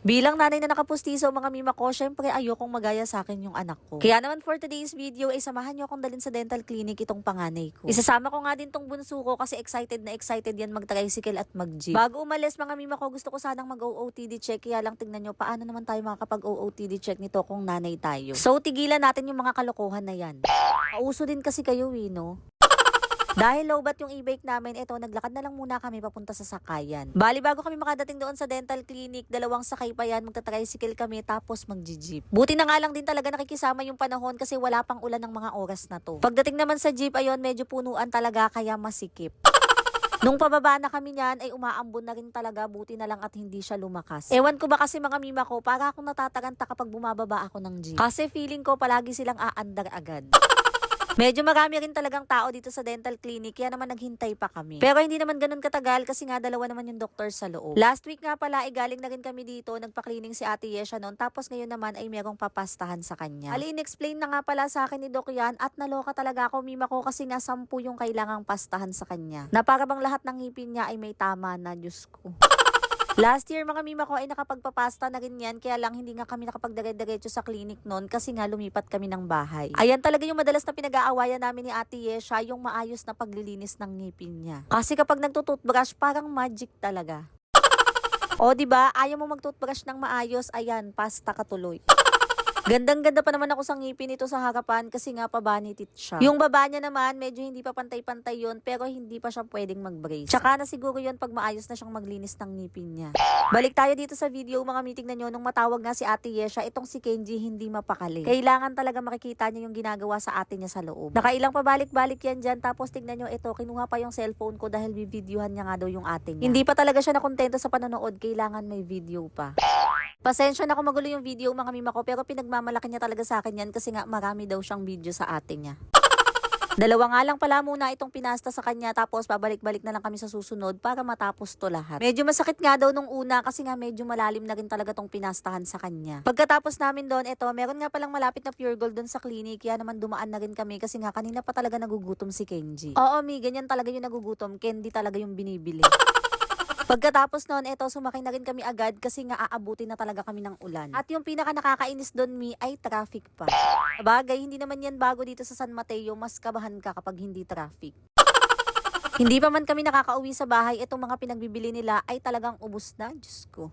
Bilang nanay na nakapustiso mga mima ko, syempre ayokong magaya sa akin yung anak ko. Kaya naman for today's video ay samahan niyo akong dalhin sa dental clinic itong panganay ko. Isasama ko nga din tong bunso ko kasi excited na excited yan mag-tricycle at mag-jeep. Bago umalis mga mima ko, gusto ko sanang mag-OOTD check, kaya lang tingnan nyo paano naman tayo makakapag-OOTD check nito kung nanay tayo. So tigilan natin yung mga kalokohan na yan. Pauso din kasi kayo no? Dahil low bat yung e-bike namin, eto, naglakad na lang muna kami papunta sa sakayan. Bali, bago kami makadating doon sa dental clinic, 2 sakay pa yan, magta-tricycle kami, tapos mag-jeep. Buti na nga lang din talaga nakikisama yung panahon kasi wala pang ulan ng mga oras na to. Pagdating naman sa jeep, ayun, medyo punuan talaga, kaya masikip. Nung pababa na kami niyan, ay umaambon na rin talaga, buti na lang at hindi siya lumakas. Ewan ko ba kasi mga mima ko, para akong natataganta kapag bumababa ako ng jeep. Kasi feeling ko palagi silang aandar agad. Medyo marami rin talagang tao dito sa dental clinic, kaya naman naghintay pa kami. Pero hindi naman ganun katagal kasi nga 2 naman yung doktor sa loob. Last week nga pala ay galing na rin kami dito, nagpa-cleaning si Ate Yesha noon, tapos ngayon naman ay merong papastahan sa kanya. Ali, in-explain na nga pala sa akin ni Doc yan at naloka talaga ako mima ko kasi nga 10 yung kailangang pastahan sa kanya. Na para bang lahat ng ngipin niya ay may tama na, Diyos ko. Last year mga mima ko ay nakapagpapasta na rin yan, kaya lang hindi nga kami nakapagdire-diretso sa clinic noon kasi nga lumipat kami ng bahay. Ayan talaga yung madalas na pinag-aawayan namin ni Ate Yesha, yung maayos na paglilinis ng ngipin niya. Kasi kapag nagtututbrush, parang magic talaga. O diba, ayaw mo magtutbrush ng maayos, ayan, pasta ka tuloy. Gandang-ganda pa naman ako sa ngipin nito sa harapan kasi nga pa-bunny teeth siya. Yung baba niya naman, medyo hindi pa pantay-pantay yun, pero hindi pa siya pwedeng mag-brace. Tsaka na siguro yun pag maayos na siyang maglinis ng ngipin niya. Balik tayo dito sa video mga meeting na nyo, nung matawag nga si Ate Yesha, itong si Kenji hindi mapakali. Kailangan talaga makikita niya yung ginagawa sa ate niya sa loob. Nakailang pabalik-balik yan dyan, tapos tignan nyo, ito, kinuha pa yung cellphone ko dahil bibidyohan niya nga daw yung ate niya. Hindi pa talaga siya nakontento sa panonood, kailangan may video pa. Pasensya na kung magulo yung video mga mima ko, pero pinagmamalaki niya talaga sa akin yan kasi nga marami daw siyang video sa ate niya. 2 nga lang pala muna itong pinasta sa kanya, tapos pabalik-balik na lang kami sa susunod para matapos to lahat. Medyo masakit nga daw nung una kasi nga medyo malalim na rin talaga tong pinastahan sa kanya. Pagkatapos namin doon, eto, meron nga palang malapit na Pure Gold doon sa clinic, kaya naman dumaan na rin kami kasi nga kanina pa talaga nagugutom si Kenji. Oo, ganyan talaga yung nagugutom, candy talaga yung binibili. Pagkatapos noon, eto, sumakay na rin kami agad kasi nga aabutin na talaga kami ng ulan. At yung pinaka nakakainis doon, ay traffic pa. Bagay, hindi naman yan bago dito sa San Mateo, mas kabahan ka kapag hindi traffic. Hindi pa man kami nakakauwi sa bahay, itong mga pinagbibili nila ay talagang ubos na, Diyos ko.